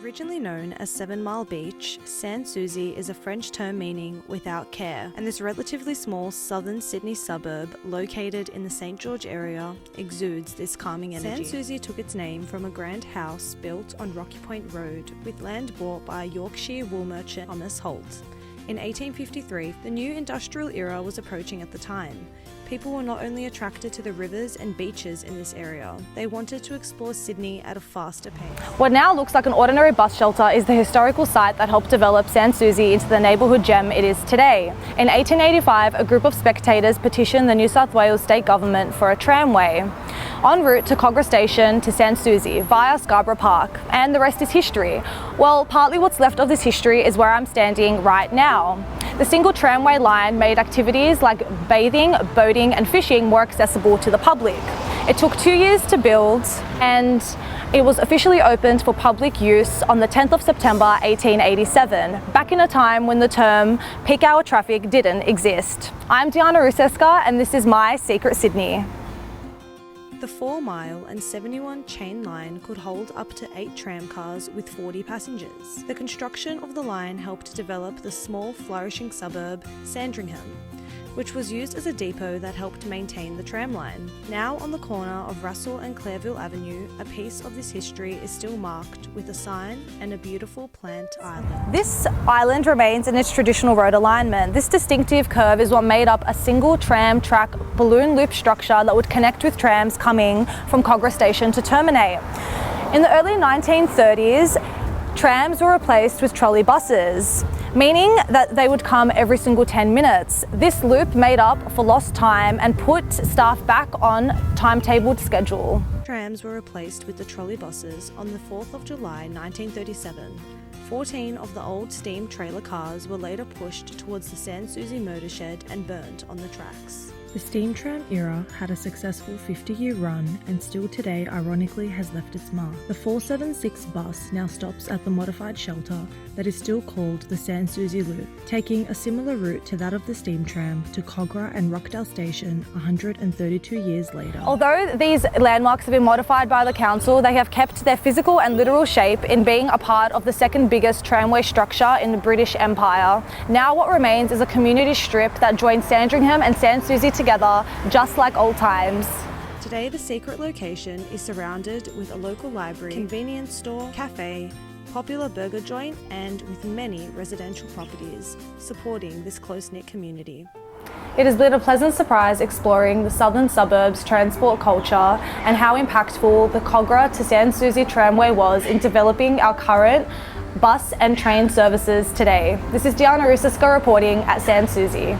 Originally known as 7 Mile Beach, Sans Souci is a French term meaning without care, and this relatively small southern Sydney suburb, located in the St George area, exudes this calming energy. Sans Souci took its name from a grand house built on Rocky Point Road, with land bought by Yorkshire wool merchant Thomas Holt. In 1853, the new industrial era was approaching at the time. People were not only attracted to the rivers and beaches in this area, they wanted to explore Sydney at a faster pace. What now looks like an ordinary bus shelter is the historical site that helped develop Sans Souci into the neighbourhood gem it is today. In 1885, a group of spectators petitioned the New South Wales state government for a tramway en route to Kogarah station to Sans Souci via Scarborough Park, and the rest is history. Well, partly what's left of this history is where I'm standing right now. The single tramway line made activities like bathing, boating and fishing more accessible to the public. It took 2 years to build, and it was officially opened for public use on the 10th of September 1887, back in a time when the term peak hour traffic didn't exist. I'm Deanna Ruseska, and this is my Secret Sydney. The 4 mile and 71 chain line could hold up to 8 tramcars with 40 passengers. The construction of the line helped develop the small, flourishing suburb Sandringham, which was used as a depot that helped maintain the tram line. Now on the corner of Russell and Clareville Avenue, a piece of this history is still marked with a sign and a beautiful plant island. This island remains in its traditional road alignment. This distinctive curve is what made up a single tram track balloon loop structure that would connect with trams coming from Kogarah station to terminate. In the early 1930s, trams were replaced with trolley buses, meaning that they would come every single 10 minutes. This loop made up for lost time and put staff back on timetabled schedule. Trams were replaced with the trolley buses on the 4th of July 1937. 14 of the old steam trailer cars were later pushed towards the Sans Souci motor shed and burnt on the tracks. The steam tram era had a successful 50-year run and still today ironically has left its mark. The 476 bus now stops at the modified shelter that is still called the Sans Souci Loop, taking a similar route to that of the steam tram to Kogarah and Rockdale Station 132 years later. Although these landmarks have been modified by the council, they have kept their physical and literal shape in being a part of the second biggest tramway structure in the British Empire. Now what remains is a community strip that joins Sandringham and Sans Souci together, just like old times. Today, the secret location is surrounded with a local library, convenience store, cafe, popular burger joint, and with many residential properties supporting this close-knit community. It has been a pleasant surprise exploring the southern suburbs' transport culture and how impactful the Kogarah to Sans Souci tramway was in developing our current bus and train services today. This is Deanna Ruseska reporting at Sans Souci.